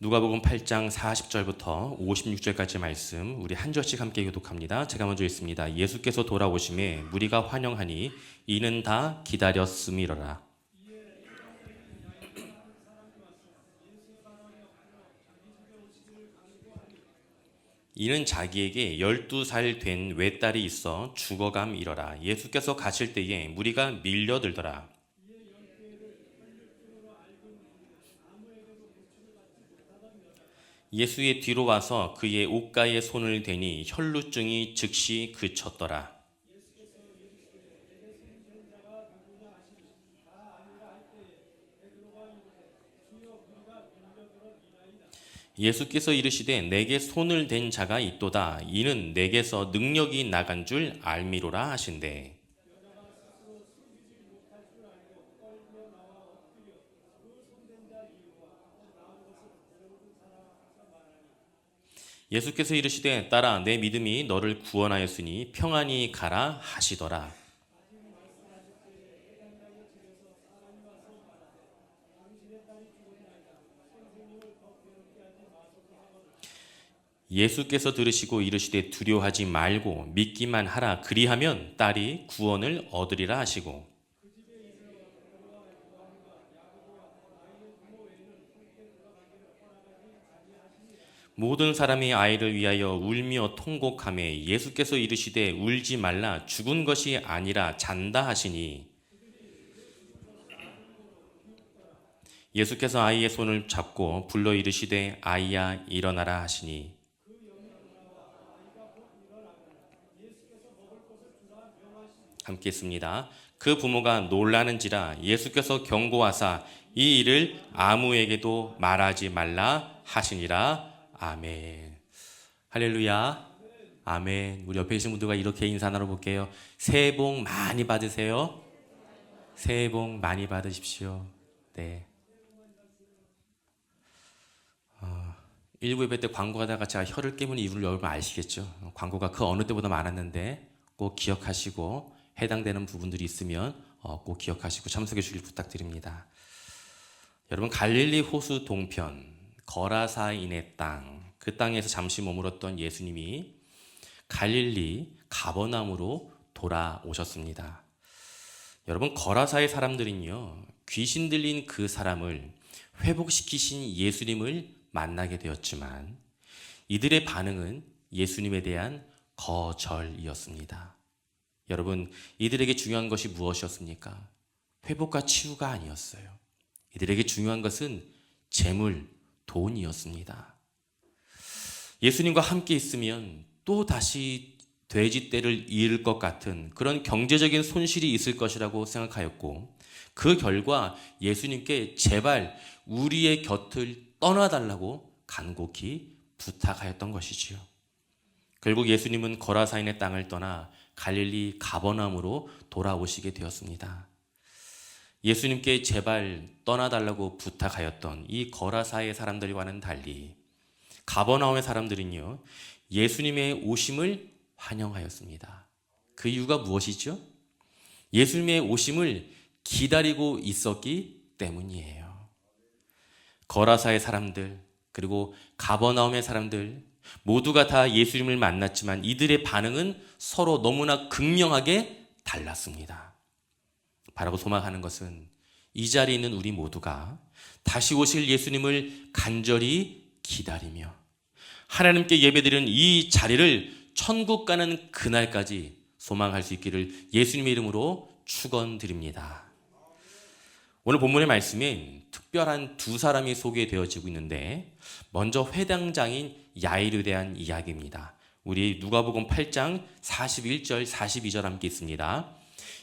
누가복음 8장 40절부터 56절까지 말씀 우리 한 절씩 함께 교독합니다. 제가 먼저 읽습니다. 예수께서 돌아오심에 무리가 환영하니 이는 다 기다렸음이로라. 이는 자기에게 12살 된 외딸이 있어 죽어감이러라. 예수께서 가실 때에 무리가 밀려들더라. 예수의 뒤로 와서 그의 옷가에 손을 대니 혈루증이 즉시 그쳤더라. 예수께서 이르시되 내게 손을 댄 자가 있도다. 이는 내게서 능력이 나간 줄 알미로라 하신대. 예수께서 이르시되 딸아 내 믿음이 너를 구원하였으니 평안히 가라 하시더라. 예수께서 들으시고 이르시되 두려워하지 말고 믿기만 하라. 그리하면 딸이 구원을 얻으리라 하시고 모든 사람이 아이를 위하여 울며 통곡하매 예수께서 이르시되 울지 말라. 죽은 것이 아니라 잔다 하시니 예수께서 아이의 손을 잡고 불러 이르시되 아이야 일어나라 하시니 함께 했습니다. 그 부모가 놀라는지라 예수께서 경고하사 이 일을 아무에게도 말하지 말라 하시니라. 아멘. 할렐루야. 아멘. 우리 옆에 계신 분들과 이렇게 인사 나눠볼게요. 새해 복 많이 받으세요. 새해 복 많이 받으십시오. 네. 1부 예배 때 광고하다가 제가 혀를 깨문 이유를 여러분 아시겠죠? 광고가 그 어느 때보다 많았는데 꼭 기억하시고 해당되는 부분들이 있으면 꼭 기억하시고 참석해 주길 부탁드립니다. 여러분 갈릴리 호수 동편 거라사인의 땅, 그 땅에서 잠시 머물었던 예수님이 갈릴리 가버나움으로 돌아오셨습니다. 여러분 거라사의 사람들은요 귀신 들린 그 사람을 회복시키신 예수님을 만나게 되었지만 이들의 반응은 예수님에 대한 거절이었습니다. 여러분 이들에게 중요한 것이 무엇이었습니까? 회복과 치유가 아니었어요. 이들에게 중요한 것은 재물, 돈이었습니다. 예수님과 함께 있으면 또 다시 돼지떼를 잃을 것 같은 그런 경제적인 손실이 있을 것이라고 생각하였고 그 결과 예수님께 제발 우리의 곁을 떠나달라고 간곡히 부탁하였던 것이지요. 결국 예수님은 거라사인의 땅을 떠나 갈릴리 가버나움으로 돌아오시게 되었습니다. 예수님께 제발 떠나달라고 부탁하였던 이 거라사의 사람들과는 달리 가버나움의 사람들은요 예수님의 오심을 환영하였습니다. 그 이유가 무엇이죠? 예수님의 오심을 기다리고 있었기 때문이에요. 거라사의 사람들 그리고 가버나움의 사람들 모두가 다 예수님을 만났지만 이들의 반응은 서로 너무나 극명하게 달랐습니다. 바라고 소망하는 것은 이 자리에 있는 우리 모두가 다시 오실 예수님을 간절히 기다리며 하나님께 예배드리는 이 자리를 천국 가는 그날까지 소망할 수 있기를 예수님의 이름으로 축원드립니다. 오늘 본문의 말씀엔 특별한 두 사람이 소개되어지고 있는데 먼저 회당장인 야이로에 대한 이야기입니다. 우리 누가복음 8장 41절 42절 함께 있습니다.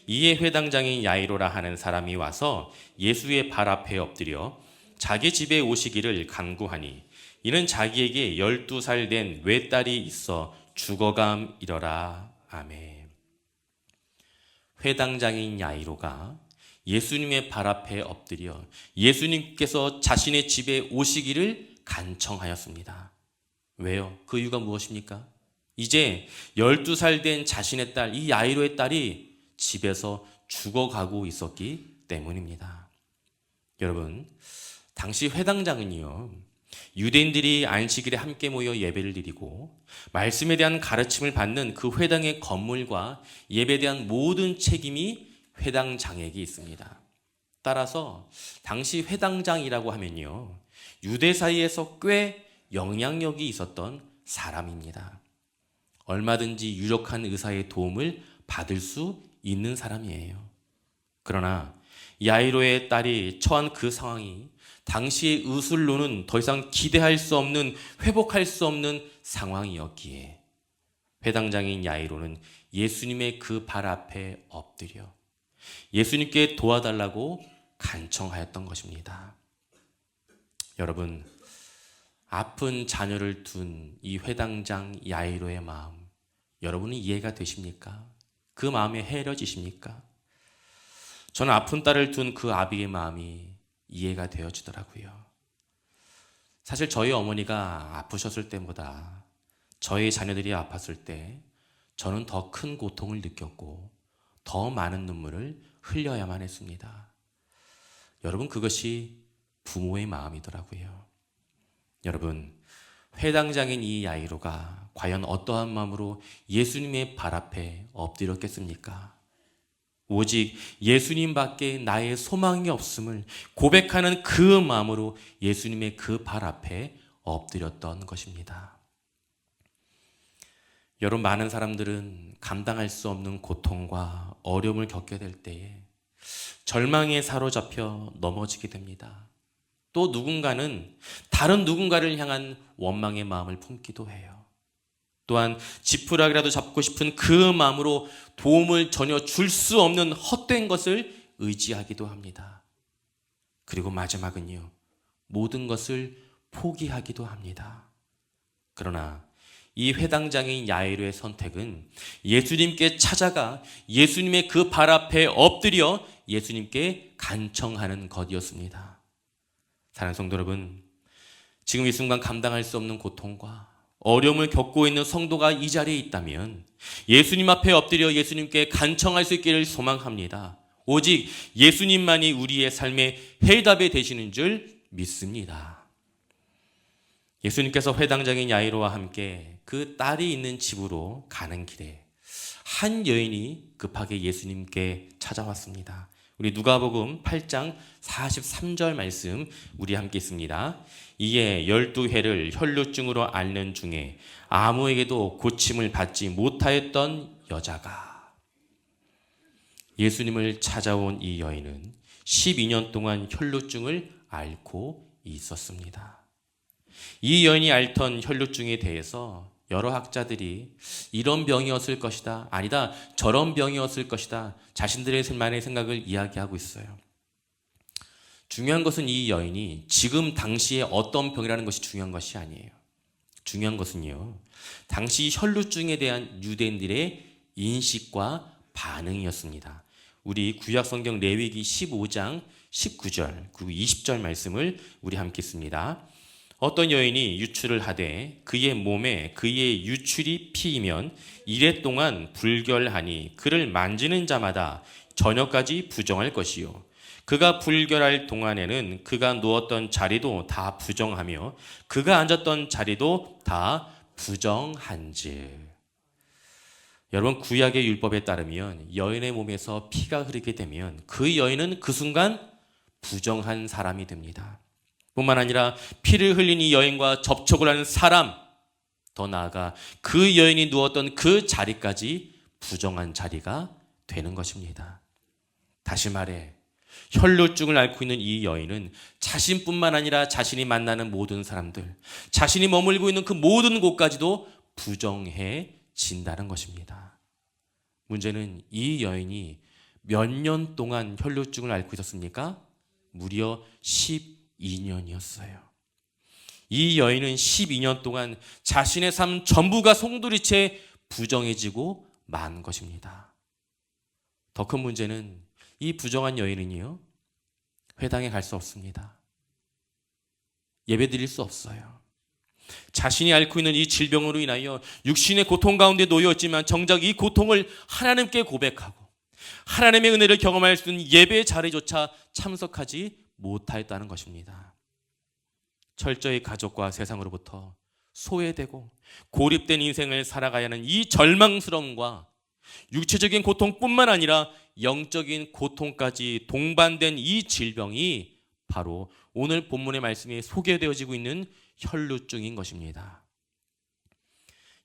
이에 회당장인 야이로라 하는 사람이 와서 예수의 발 앞에 엎드려 자기 집에 오시기를 간구하니 이는 자기에게 12살 된 외딸이 있어 죽어감이러라. 아멘. 회당장인 야이로가 예수님의 발 앞에 엎드려 예수님께서 자신의 집에 오시기를 간청하였습니다. 왜요? 그 이유가 무엇입니까? 이제 12살 된 자신의 딸, 이 야이로의 딸이 집에서 죽어가고 있었기 때문입니다. 여러분, 당시 회당장은요, 유대인들이 안식일에 함께 모여 예배를 드리고 말씀에 대한 가르침을 받는 그 회당의 건물과 예배에 대한 모든 책임이 회당장에게 있습니다. 따라서 당시 회당장이라고 하면요, 유대 사이에서 꽤 영향력이 있었던 사람입니다. 얼마든지 유력한 의사의 도움을 받을 수 있는 사람이에요. 그러나 야이로의 딸이 처한 그 상황이 당시의 의술로는 더 이상 기대할 수 없는, 회복할 수 없는 상황이었기에 회당장인 야이로는 예수님의 그 발 앞에 엎드려 예수님께 도와달라고 간청하였던 것입니다. 여러분, 아픈 자녀를 둔 이 회당장 야이로의 마음, 여러분은 이해가 되십니까? 그 마음에 헤아려지십니까? 저는 아픈 딸을 둔 그 아비의 마음이 이해가 되어지더라고요. 사실 저희 어머니가 아프셨을 때보다 저희 자녀들이 아팠을 때 저는 더 큰 고통을 느꼈고 더 많은 눈물을 흘려야만 했습니다. 여러분, 그것이 부모의 마음이더라고요. 여러분, 회당장인 이 야이로가 과연 어떠한 마음으로 예수님의 발 앞에 엎드렸겠습니까? 오직 예수님밖에 나의 소망이 없음을 고백하는 그 마음으로 예수님의 그 발 앞에 엎드렸던 것입니다. 여러분, 많은 사람들은 감당할 수 없는 고통과 어려움을 겪게 될 때에 절망에 사로잡혀 넘어지게 됩니다. 또 누군가는 다른 누군가를 향한 원망의 마음을 품기도 해요. 또한 지푸라기라도 잡고 싶은 그 마음으로 도움을 전혀 줄 수 없는 헛된 것을 의지하기도 합니다. 그리고 마지막은요, 모든 것을 포기하기도 합니다. 그러나 이 회당장인 야이로의 선택은 예수님께 찾아가 예수님의 그 발 앞에 엎드려 예수님께 간청하는 것이었습니다. 사랑하는 성도 여러분, 지금 이 순간 감당할 수 없는 고통과 어려움을 겪고 있는 성도가 이 자리에 있다면 예수님 앞에 엎드려 예수님께 간청할 수 있기를 소망합니다. 오직 예수님만이 우리의 삶의 해답이 되시는 줄 믿습니다. 예수님께서 회당장인 야이로와 함께 그 딸이 있는 집으로 가는 길에 한 여인이 급하게 예수님께 찾아왔습니다. 우리 누가복음 8장 43절 말씀 우리 함께 있습니다. 이에 12해를 혈루증으로 앓는 중에 아무에게도 고침을 받지 못하였던 여자가, 예수님을 찾아온 이 여인은 12년 동안 혈루증을 앓고 있었습니다. 이 여인이 앓던 혈루증에 대해서 여러 학자들이 이런 병이었을 것이다, 아니다, 저런 병이었을 것이다, 자신들의 생각을 이야기하고 있어요. 중요한 것은 이 여인이 지금 당시에 어떤 병이라는 것이 중요한 것이 아니에요. 중요한 것은요, 당시 혈루증에 대한 유대인들의 인식과 반응이었습니다. 우리 구약성경 레위기 15장 19절 그리고 20절 말씀을 우리 함께 읽습니다. 어떤 여인이 유출을 하되 그의 몸에 그의 유출이 피이면 이래 동안 불결하니 그를 만지는 자마다 저녁까지 부정할 것이요, 그가 불결할 동안에는 그가 누웠던 자리도 다 부정하며 그가 앉았던 자리도 다 부정한즉. 여러분, 구약의 율법에 따르면 여인의 몸에서 피가 흐르게 되면 그 여인은 그 순간 부정한 사람이 됩니다. 뿐만 아니라 피를 흘린 이 여인과 접촉을 하는 사람, 더 나아가 그 여인이 누웠던 그 자리까지 부정한 자리가 되는 것입니다. 다시 말해, 혈루증을 앓고 있는 이 여인은 자신뿐만 아니라 자신이 만나는 모든 사람들, 자신이 머물고 있는 그 모든 곳까지도 부정해진다는 것입니다. 문제는 이 여인이 몇 년 동안 혈루증을 앓고 있었습니까? 무려 12년이었어요. 이 여인은 12년 동안 자신의 삶 전부가 송두리째 부정해지고 만 것입니다. 더 큰 문제는 이 부정한 여인은요, 회당에 갈 수 없습니다. 예배 드릴 수 없어요. 자신이 앓고 있는 이 질병으로 인하여 육신의 고통 가운데 놓여 있지만 정작 이 고통을 하나님께 고백하고 하나님의 은혜를 경험할 수 있는 예배의 자리조차 참석하지 못하였다는 것입니다. 철저히 가족과 세상으로부터 소외되고 고립된 인생을 살아가야 하는 이 절망스러움과 육체적인 고통뿐만 아니라 영적인 고통까지 동반된 이 질병이 바로 오늘 본문의 말씀에 소개되어지고 있는 혈루증인 것입니다.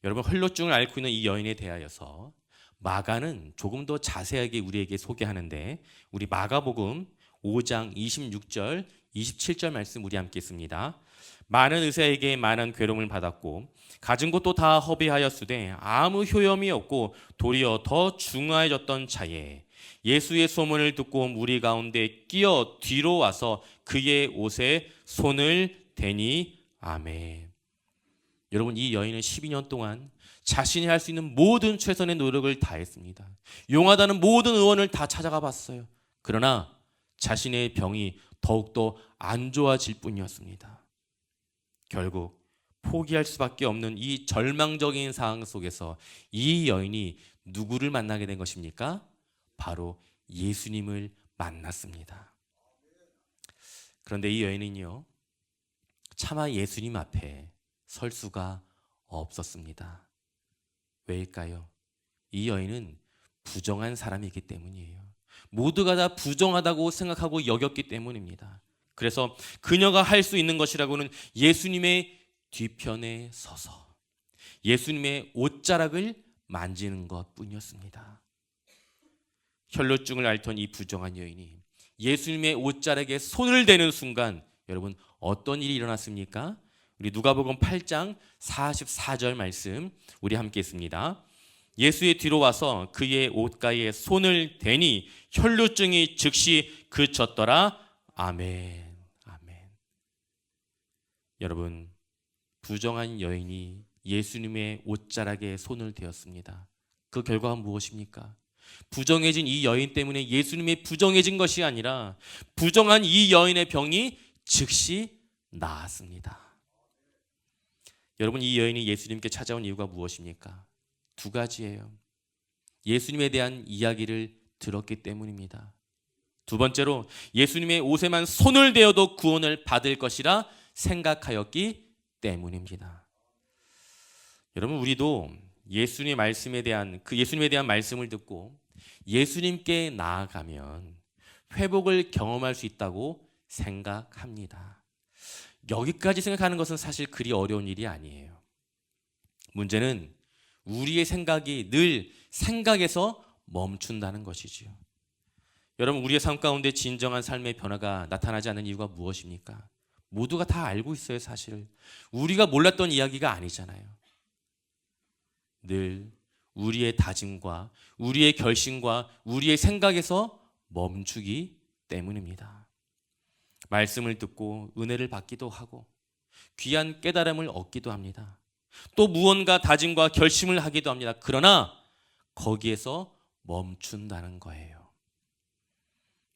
여러분, 혈루증을 앓고 있는 이 여인에 대하여서 마가는 조금 더 자세하게 우리에게 소개하는데, 우리 마가복음 5장 26절 27절 말씀 우리 함께 읽습니다. 많은 의사에게 많은 괴로움을 받았고 가진 것도 다 허비하였으되 아무 효염이 없고 도리어 더 중하여졌던 차에 예수의 소문을 듣고 무리 가운데 끼어 뒤로 와서 그의 옷에 손을 대니. 아멘. 여러분, 이 여인은 12년 동안 자신이 할 수 있는 모든 최선의 노력을 다했습니다. 용하다는 모든 의원을 다 찾아가 봤어요. 그러나 자신의 병이 더욱더 안 좋아질 뿐이었습니다. 결국 포기할 수밖에 없는 이 절망적인 상황 속에서 이 여인이 누구를 만나게 된 것입니까? 바로 예수님을 만났습니다. 그런데 이 여인은요, 차마 예수님 앞에 설 수가 없었습니다. 왜일까요? 이 여인은 부정한 사람이기 때문이에요. 모두가 다 부정하다고 생각하고 여겼기 때문입니다. 그래서 그녀가 할 수 있는 것이라고는 예수님의 뒤편에 서서 예수님의 옷자락을 만지는 것뿐이었습니다. 혈루증을 앓던 이 부정한 여인이 예수님의 옷자락에 손을 대는 순간, 여러분, 어떤 일이 일어났습니까? 우리 누가복음 8장 44절 말씀 우리 함께 읽습니다. 예수의 뒤로 와서 그의 옷가에 손을 대니 혈루증이 즉시 그쳤더라. 아멘. 아멘. 여러분, 부정한 여인이 예수님의 옷자락에 손을 대었습니다. 그 결과가 무엇입니까? 부정해진 이 여인 때문에 예수님이 부정해진 것이 아니라 부정한 이 여인의 병이 즉시 나았습니다. 여러분, 이 여인이 예수님께 찾아온 이유가 무엇입니까? 두 가지예요. 예수님에 대한 이야기를 들었기 때문입니다. 두 번째로 예수님의 옷에만 손을 대어도 구원을 받을 것이라 생각하였기 때문입니다. 여러분, 우리도 예수님의 말씀에 대한 예수님에 대한 말씀을 듣고 예수님께 나아가면 회복을 경험할 수 있다고 생각합니다. 여기까지 생각하는 것은 사실 그리 어려운 일이 아니에요. 문제는 우리의 생각이 늘 생각에서 멈춘다는 것이지요. 여러분, 우리의 삶 가운데 진정한 삶의 변화가 나타나지 않는 이유가 무엇입니까? 모두가 다 알고 있어요. 사실 우리가 몰랐던 이야기가 아니잖아요. 늘 우리의 다짐과 우리의 결심과 우리의 생각에서 멈추기 때문입니다. 말씀을 듣고 은혜를 받기도 하고 귀한 깨달음을 얻기도 합니다. 또 무언가 다짐과 결심을 하기도 합니다. 그러나 거기에서 멈춘다는 거예요.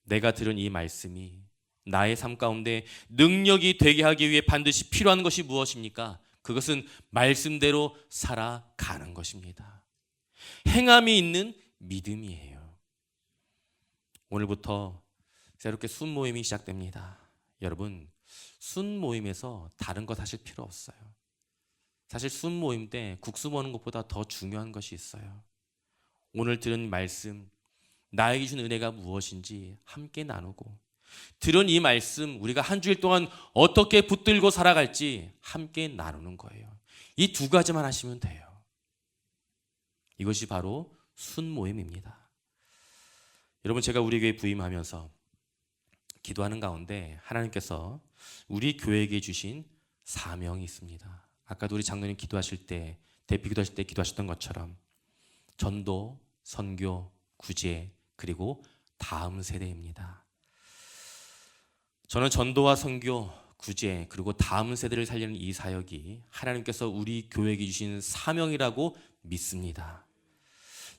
내가 들은 이 말씀이 나의 삶 가운데 능력이 되게 하기 위해 반드시 필요한 것이 무엇입니까? 그것은 말씀대로 살아가는 것입니다. 행함이 있는 믿음이에요. 오늘부터 새롭게 순 모임이 시작됩니다. 여러분, 순 모임에서 다른 거 사실 필요 없어요. 사실 순 모임 때 국수 먹는 것보다 더 중요한 것이 있어요. 오늘 들은 말씀, 나에게 준 은혜가 무엇인지 함께 나누고, 들은 이 말씀 우리가 한 주일 동안 어떻게 붙들고 살아갈지 함께 나누는 거예요. 이 두 가지만 하시면 돼요. 이것이 바로 순 모임입니다. 여러분, 제가 우리 교회 부임하면서 기도하는 가운데 하나님께서 우리 교회에게 주신 사명이 있습니다. 아까도 우리 장로님 기도하실 때, 대피 기도하실 때 기도하셨던 것처럼 전도, 선교, 구제, 그리고 다음 세대입니다. 저는 전도와 선교, 구제, 그리고 다음 세대를 살리는 이 사역이 하나님께서 우리 교회에게 주신 사명이라고 믿습니다.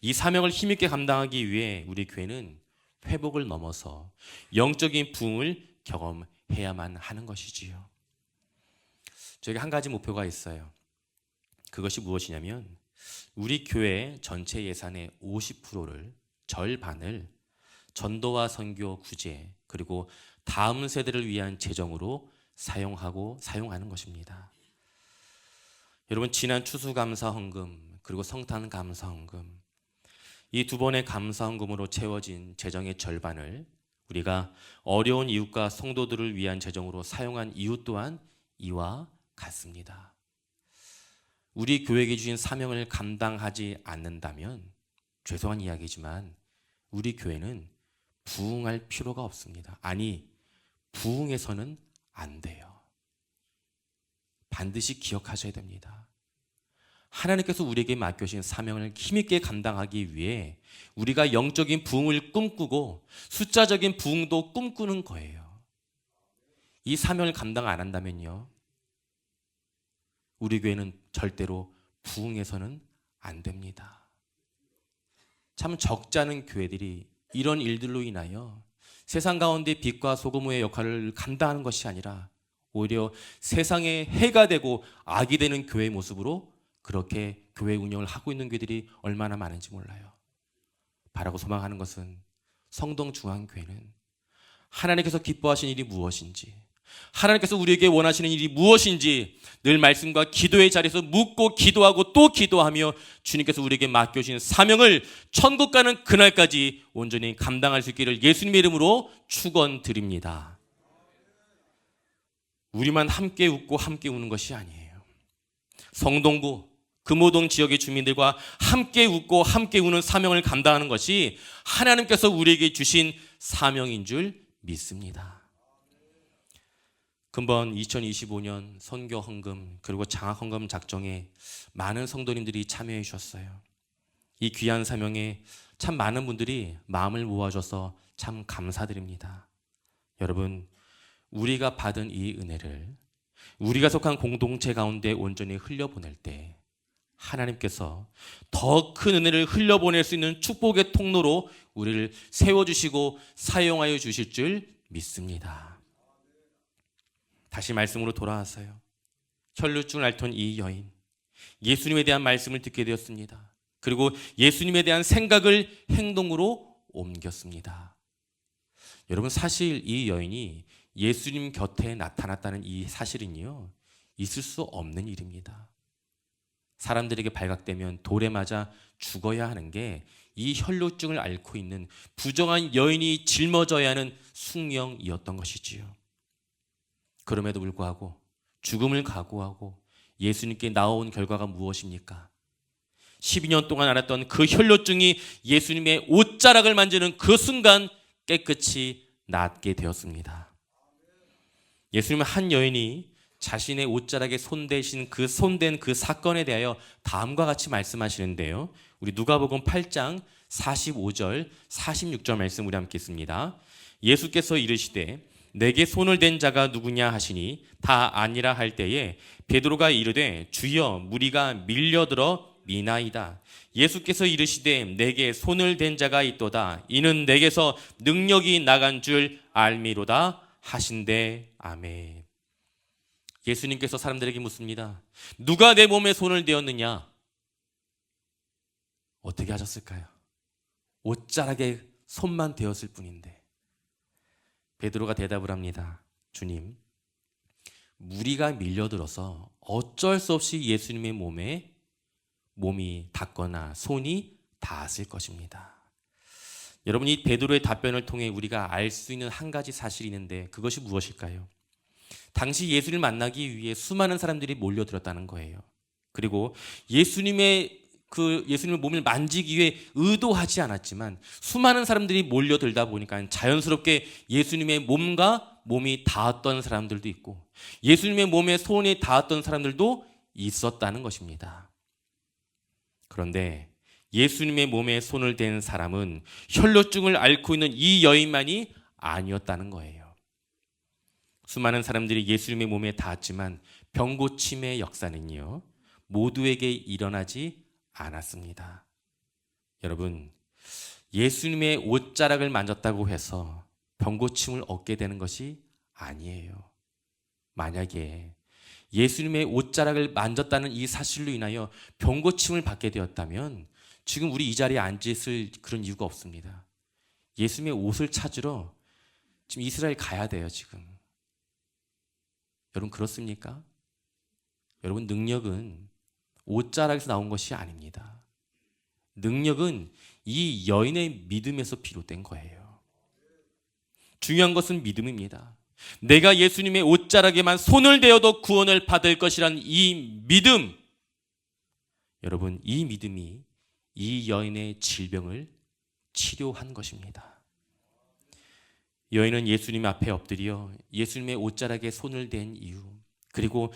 이 사명을 힘있게 감당하기 위해 우리 교회는 회복을 넘어서 영적인 부흥을 경험해야만 하는 것이지요. 저에게 한 가지 목표가 있어요. 그것이 무엇이냐면 우리 교회 전체 예산의 50%를, 절반을 전도와 선교, 구제, 그리고 다음 세대를 위한 재정으로 사용하는 것입니다. 여러분, 지난 추수감사헌금 그리고 성탄감사헌금, 이 두 번의 감사헌금으로 채워진 재정의 절반을 우리가 어려운 이웃과 성도들을 위한 재정으로 사용한 이유 또한 이와 같습니다. 우리 교회에게 주신 사명을 감당하지 않는다면 죄송한 이야기지만 우리 교회는 부흥할 필요가 없습니다. 아니, 부흥해서는 안 돼요. 반드시 기억하셔야 됩니다. 하나님께서 우리에게 맡겨주신 사명을 힘있게 감당하기 위해 우리가 영적인 부흥을 꿈꾸고 숫자적인 부흥도 꿈꾸는 거예요. 이 사명을 감당 안 한다면요, 우리 교회는 절대로 부흥해서는 안 됩니다. 참 적지 않은 교회들이 이런 일들로 인하여 세상 가운데 빛과 소금의 역할을 감당하는 것이 아니라 오히려 세상에 해가 되고 악이 되는 교회의 모습으로 그렇게 교회 운영을 하고 있는 교회들이 얼마나 많은지 몰라요. 바라고 소망하는 것은 성동중앙교회는 하나님께서 기뻐하시는 일이 무엇인지, 하나님께서 우리에게 원하시는 일이 무엇인지 늘 말씀과 기도의 자리에서 묻고 기도하고 또 기도하며 주님께서 우리에게 맡겨주신 사명을 천국 가는 그날까지 온전히 감당할 수 있기를 예수님의 이름으로 축원드립니다. 우리만 함께 웃고 함께 우는 것이 아니에요. 성동구, 금호동 지역의 주민들과 함께 웃고 함께 우는 사명을 감당하는 것이 하나님께서 우리에게 주신 사명인 줄 믿습니다. 금번 2025년 선교 헌금 그리고 장학 헌금 작정에 많은 성도님들이 참여해 주셨어요. 이 귀한 사명에 참 많은 분들이 마음을 모아줘서 참 감사드립니다. 여러분, 우리가 받은 이 은혜를 우리가 속한 공동체 가운데 온전히 흘려보낼 때 하나님께서 더 큰 은혜를 흘려보낼 수 있는 축복의 통로로 우리를 세워주시고 사용하여 주실 줄 믿습니다. 다시 말씀으로 돌아와서요, 혈루증을 앓던 이 여인, 예수님에 대한 말씀을 듣게 되었습니다. 그리고 예수님에 대한 생각을 행동으로 옮겼습니다. 여러분, 사실 이 여인이 예수님 곁에 나타났다는 이 사실은요, 있을 수 없는 일입니다. 사람들에게 발각되면 돌에 맞아 죽어야 하는 게 이 혈루증을 앓고 있는 부정한 여인이 짊어져야 하는 숙명이었던 것이지요. 그럼에도 불구하고 죽음을 각오하고 예수님께 나온 결과가 무엇입니까? 12년 동안 앓았던 그 혈루증이 예수님의 옷자락을 만지는 그 순간 깨끗이 낫게 되었습니다. 예수님은 한 여인이 자신의 옷자락에 손대신 그 손댄 그 사건에 대하여 다음과 같이 말씀하시는데요, 우리 누가복음 8장 45절 46절 말씀 우리 함께 읽습니다. 예수께서 이르시되 내게 손을 댄 자가 누구냐 하시니 다 아니라 할 때에 베드로가 이르되 주여 무리가 밀려들어 미나이다. 예수께서 이르시되 내게 손을 댄 자가 있도다. 이는 내게서 능력이 나간 줄 알미로다 하신대. 아멘. 예수님께서 사람들에게 묻습니다. 누가 내 몸에 손을 대었느냐? 어떻게 하셨을까요? 옷자락에 손만 대었을 뿐인데. 베드로가 대답을 합니다. 주님, 무리가 밀려들어서 어쩔 수 없이 예수님의 몸이 닿거나 손이 닿았을 것입니다. 여러분, 이 베드로의 답변을 통해 우리가 알 수 있는 한 가지 사실이 있는데 그것이 무엇일까요? 당시 예수님을 만나기 위해 수많은 사람들이 몰려들었다는 거예요. 그리고 예수님의 몸을 만지기 위해 의도하지 않았지만 수많은 사람들이 몰려들다 보니까 자연스럽게 예수님의 몸과 몸이 닿았던 사람들도 있고 예수님의 몸에 손이 닿았던 사람들도 있었다는 것입니다. 그런데 예수님의 몸에 손을 댄 사람은 혈루증을 앓고 있는 이 여인만이 아니었다는 거예요. 수많은 사람들이 예수님의 몸에 닿았지만 병고침의 역사는요, 모두에게 일어나지 않았습니다. 여러분, 예수님의 옷자락을 만졌다고 해서 병고침을 얻게 되는 것이 아니에요. 만약에 예수님의 옷자락을 만졌다는 이 사실로 인하여 병고침을 받게 되었다면 지금 우리 이 자리에 앉아있을 그런 이유가 없습니다. 예수님의 옷을 찾으러 지금 이스라엘 가야 돼요, 지금. 여러분 그렇습니까? 여러분 능력은 옷자락에서 나온 것이 아닙니다. 능력은 이 여인의 믿음에서 비롯된 거예요. 중요한 것은 믿음입니다. 내가 예수님의 옷자락에만 손을 대어도 구원을 받을 것이란 이 믿음. 여러분 이 믿음이 이 여인의 질병을 치료한 것입니다. 여인은 예수님 앞에 엎드려 예수님의 옷자락에 손을 댄 이유, 그리고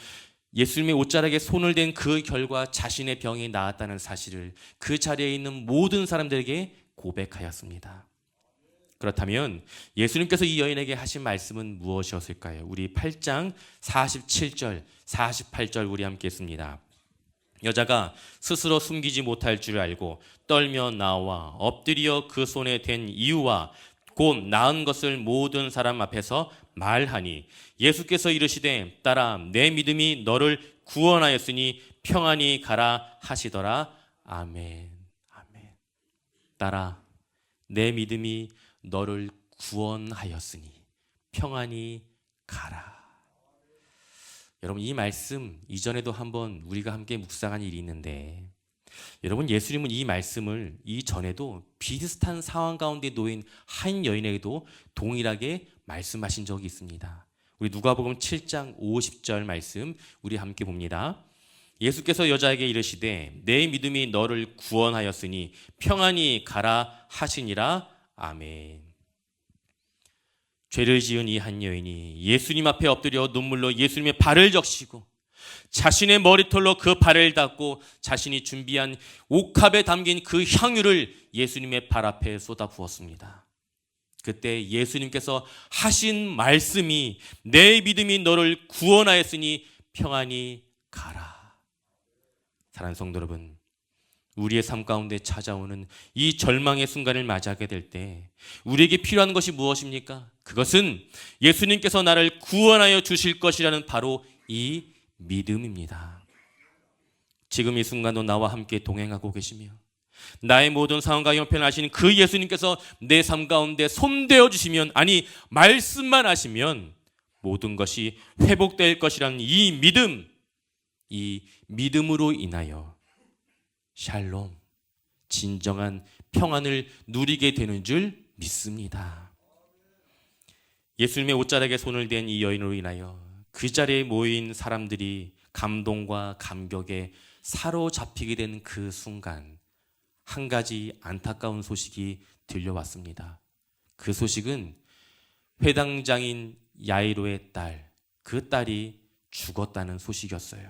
예수님의 옷자락에 손을 댄 그 결과 자신의 병이 나았다는 사실을 그 자리에 있는 모든 사람들에게 고백하였습니다. 그렇다면 예수님께서 이 여인에게 하신 말씀은 무엇이었을까요? 우리 8장 47절, 48절 우리 함께 했습니다. 여자가 스스로 숨기지 못할 줄 알고 떨며 나와 엎드려 그 손에 댄 이유와 곧 나은 것을 모든 사람 앞에서 말하니 예수께서 이르시되 딸아 내 믿음이 너를 구원하였으니 평안히 가라 하시더라. 아멘. 아멘. 딸아 내 믿음이 너를 구원하였으니 평안히 가라. 여러분 이 말씀 이전에도 한번 우리가 함께 묵상한 일이 있는데, 여러분 예수님은 이 말씀을 이전에도 비슷한 상황 가운데 놓인 한 여인에게도 동일하게 말씀하신 적이 있습니다. 우리 누가복음 7장 50절 말씀 우리 함께 봅니다. 예수께서 여자에게 이르시되 내 믿음이 너를 구원하였으니 평안히 가라 하시니라. 아멘. 죄를 지은 이 한 여인이 예수님 앞에 엎드려 눈물로 예수님의 발을 적시고 자신의 머리털로 그 발을 닦고 자신이 준비한 옥합에 담긴 그 향유를 예수님의 발 앞에 쏟아 부었습니다. 그때 예수님께서 하신 말씀이 내 믿음이 너를 구원하였으니 평안히 가라. 사랑하는 성도 여러분, 우리의 삶 가운데 찾아오는 이 절망의 순간을 맞이하게 될 때 우리에게 필요한 것이 무엇입니까? 그것은 예수님께서 나를 구원하여 주실 것이라는 바로 이 믿음입니다. 지금 이 순간도 나와 함께 동행하고 계시며 나의 모든 상황과 형편을 아시는 그 예수님께서 내 삶 가운데 손대어 주시면, 아니 말씀만 하시면 모든 것이 회복될 것이라는 이 믿음, 이 믿음으로 인하여 샬롬, 진정한 평안을 누리게 되는 줄 믿습니다. 예수님의 옷자락에 손을 댄 이 여인으로 인하여 그 자리에 모인 사람들이 감동과 감격에 사로잡히게 된 그 순간 한 가지 안타까운 소식이 들려왔습니다. 그 소식은 회당장인 야이로의 딸, 그 딸이 죽었다는 소식이었어요.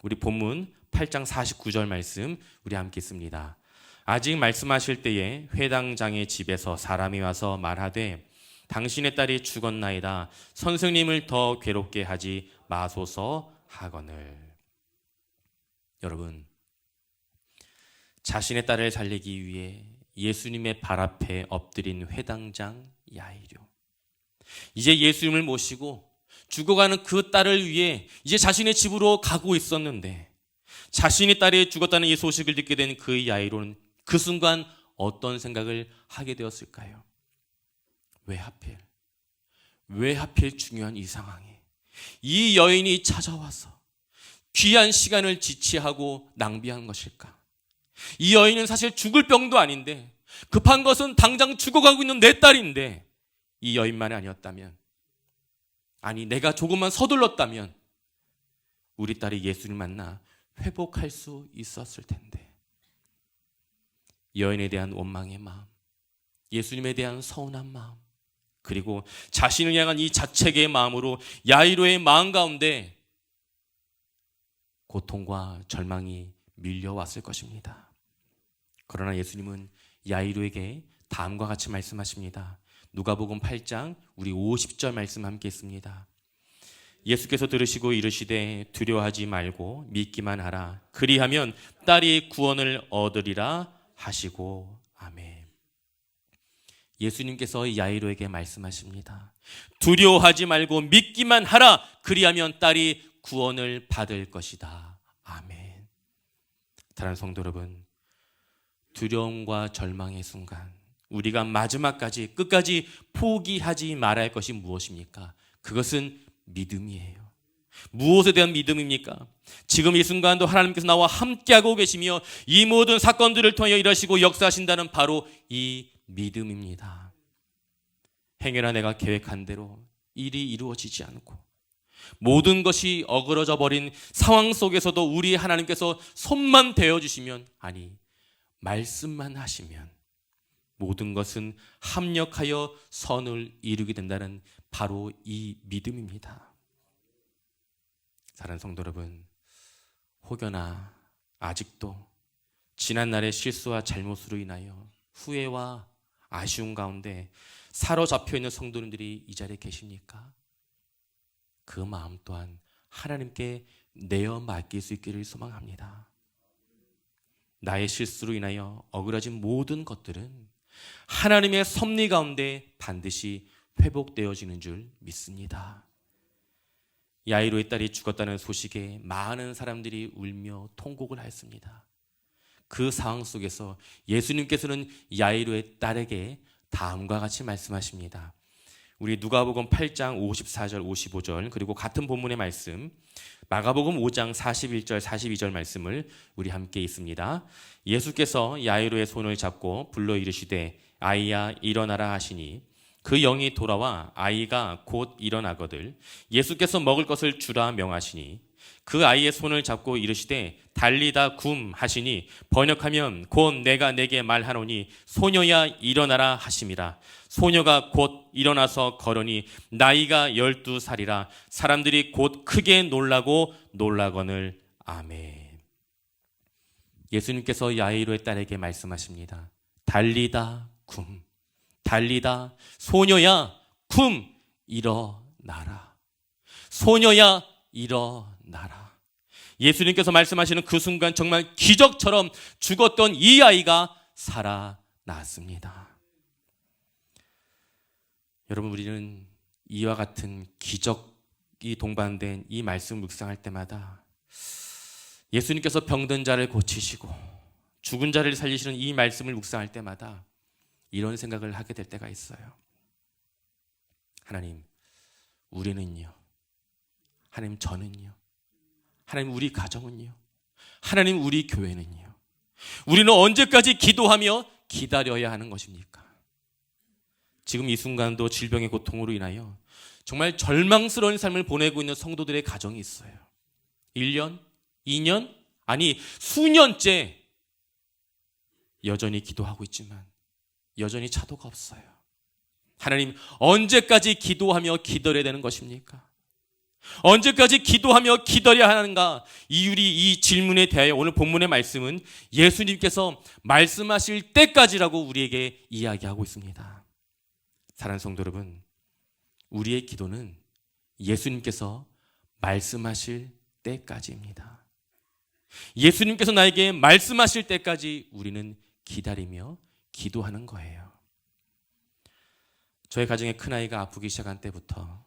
우리 본문 8장 49절 말씀 우리 함께 읽습니다. 아직 말씀하실 때에 회당장의 집에서 사람이 와서 말하되 당신의 딸이 죽었나이다. 선생님을 더 괴롭게 하지 마소서 하거늘. 여러분, 자신의 딸을 살리기 위해 예수님의 발 앞에 엎드린 회당장 야이로, 이제 예수님을 모시고 죽어가는 그 딸을 위해 이제 자신의 집으로 가고 있었는데, 자신의 딸이 죽었다는 이 소식을 듣게 된 그 야이로는 그 순간 어떤 생각을 하게 되었을까요? 왜 하필 중요한 이 상황에 이 여인이 찾아와서 귀한 시간을 지체하고 낭비한 것일까? 이 여인은 사실 죽을 병도 아닌데, 급한 것은 당장 죽어가고 있는 내 딸인데, 이 여인만이 아니었다면, 아니 내가 조금만 서둘렀다면 우리 딸이 예수를 만나 회복할 수 있었을 텐데. 여인에 대한 원망의 마음, 예수님에 대한 서운한 마음, 그리고 자신을 향한 이 자책의 마음으로 야이로의 마음 가운데 고통과 절망이 밀려왔을 것입니다. 그러나 예수님은 야이로에게 다음과 같이 말씀하십니다. 누가복음 8장 우리 50절 말씀 함께 있습니다. 예수께서 들으시고 이르시되 두려워하지 말고 믿기만 하라. 그리하면 딸이 구원을 얻으리라 하시고. 아멘. 예수님께서 야이로에게 말씀하십니다. 두려워하지 말고 믿기만 하라. 그리하면 딸이 구원을 받을 것이다. 아멘. 사랑하는 성도 여러분, 두려움과 절망의 순간 우리가 마지막까지 끝까지 포기하지 말아야 할 것이 무엇입니까? 그것은 믿음이에요. 무엇에 대한 믿음입니까? 지금 이 순간도 하나님께서 나와 함께하고 계시며 이 모든 사건들을 통하여 일하시고 역사하신다는 바로 이 믿음입니다. 행여나 내가 계획한 대로 일이 이루어지지 않고 모든 것이 어그러져 버린 상황 속에서도 우리 하나님께서 손만 대어주시면, 아니 말씀만 하시면 모든 것은 합력하여 선을 이루게 된다는 바로 이 믿음입니다. 사랑하는 성도 여러분, 혹여나 아직도 지난날의 실수와 잘못으로 인하여 후회와 아쉬움 가운데 사로잡혀 있는 성도님들이 이 자리에 계십니까? 그 마음 또한 하나님께 내어 맡길 수 있기를 소망합니다. 나의 실수로 인하여 어그러진 모든 것들은 하나님의 섭리 가운데 반드시 회복되어지는 줄 믿습니다. 야이로의 딸이 죽었다는 소식에 많은 사람들이 울며 통곡을 하였습니다. 그 상황 속에서 예수님께서는 야이로의 딸에게 다음과 같이 말씀하십니다. 우리 누가복음 8장 54절 55절, 그리고 같은 본문의 말씀 마가복음 5장 41절 42절 말씀을 우리 함께 읽습니다. 예수께서 야이로의 손을 잡고 불러 이르시되 아이야 일어나라 하시니 그 영이 돌아와 아이가 곧 일어나거늘 예수께서 먹을 것을 주라 명하시니 그 아이의 손을 잡고 이르시되 달리다 굼 하시니 번역하면 곧 내가 내게 말하노니 소녀야 일어나라 하심이라. 소녀가 곧 일어나서 걸으니 나이가 12살이라. 사람들이 곧 크게 놀라고 놀라거늘. 아멘. 예수님께서 야이로의 딸에게 말씀하십니다. 달리다 굼, 달리다, 소녀야 굼, 일어나라. 소녀야 일어나라. 예수님께서 말씀하시는 그 순간 정말 기적처럼 죽었던 이 아이가 살아났습니다. 여러분, 우리는 이와 같은 기적이 동반된 이 말씀을 묵상할 때마다 예수님께서 병든 자를 고치시고 죽은 자를 살리시는 이 말씀을 묵상할 때마다 이런 생각을 하게 될 때가 있어요. 하나님, 우리는요. 하나님, 저는요. 하나님, 우리 가정은요. 하나님, 우리 교회는요. 우리는 언제까지 기도하며 기다려야 하는 것입니까? 지금 이 순간도 질병의 고통으로 인하여 정말 절망스러운 삶을 보내고 있는 성도들의 가정이 있어요. 1년, 2년, 아니 수년째 여전히 기도하고 있지만 여전히 차도가 없어요. 하나님, 언제까지 기도하며 기다려야 되는 것입니까? 언제까지 기도하며 기다려야 하는가? 이 질문에 대하여 오늘 본문의 말씀은 예수님께서 말씀하실 때까지라고 우리에게 이야기하고 있습니다. 사랑하는 성도 여러분, 우리의 기도는 예수님께서 말씀하실 때까지입니다. 예수님께서 나에게 말씀하실 때까지 우리는 기다리며 기도하는 거예요. 저희 가정의 큰아이가 아프기 시작한 때부터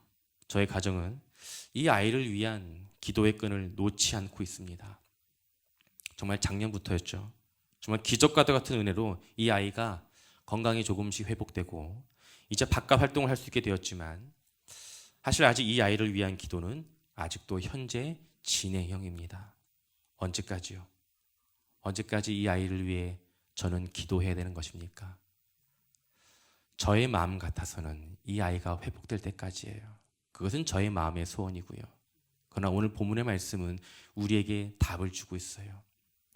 저희 가정은 이 아이를 위한 기도의 끈을 놓지 않고 있습니다. 정말 작년부터였죠. 정말 기적과 같은 은혜로 이 아이가 건강이 조금씩 회복되고 이제 바깥 활동을 할 수 있게 되었지만 사실 아직 이 아이를 위한 기도는 아직도 현재 진행형입니다. 언제까지요? 언제까지 이 아이를 위해 저는 기도해야 되는 것입니까? 저의 마음 같아서는 이 아이가 회복될 때까지예요. 그것은 저의 마음의 소원이고요. 그러나 오늘 본문의 말씀은 우리에게 답을 주고 있어요.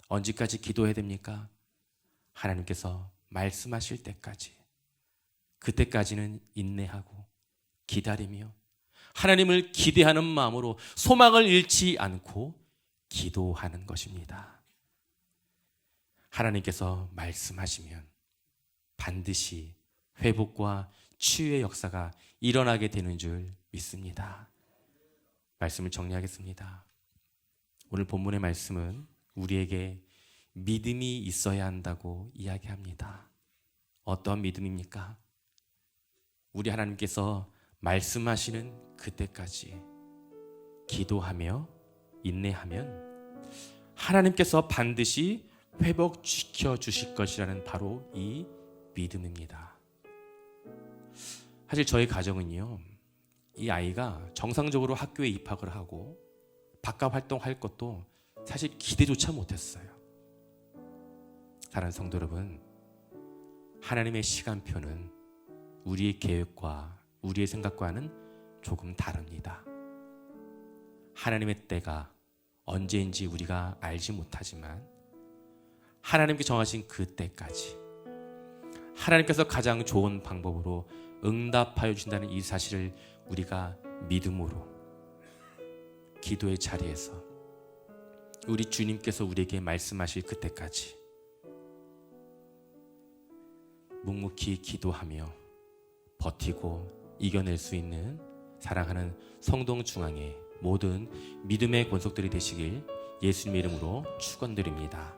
언제까지 기도해야 됩니까? 하나님께서 말씀하실 때까지. 그때까지는 인내하고 기다리며 하나님을 기대하는 마음으로 소망을 잃지 않고 기도하는 것입니다. 하나님께서 말씀하시면 반드시 회복과 치유의 역사가 일어나게 되는 줄 믿습니다. 말씀을 정리하겠습니다. 오늘 본문의 말씀은 우리에게 믿음이 있어야 한다고 이야기합니다. 어떤 믿음입니까? 우리 하나님께서 말씀하시는 그때까지 기도하며 인내하면 하나님께서 반드시 회복시켜 주실 것이라는 바로 이 믿음입니다. 사실 저희 가정은요, 이 아이가 정상적으로 학교에 입학을 하고 바깥 활동할 것도 사실 기대조차 못했어요. 사랑하는 성도 여러분, 하나님의 시간표는 우리의 계획과 우리의 생각과는 조금 다릅니다. 하나님의 때가 언제인지 우리가 알지 못하지만 하나님께 정하신 그 때까지 하나님께서 가장 좋은 방법으로 응답하여 주신다는 이 사실을 우리가 믿음으로 기도의 자리에서 우리 주님께서 우리에게 말씀하실 그때까지 묵묵히 기도하며 버티고 이겨낼 수 있는 사랑하는 성동중앙의 모든 믿음의 권속들이 되시길 예수님의 이름으로 축원드립니다.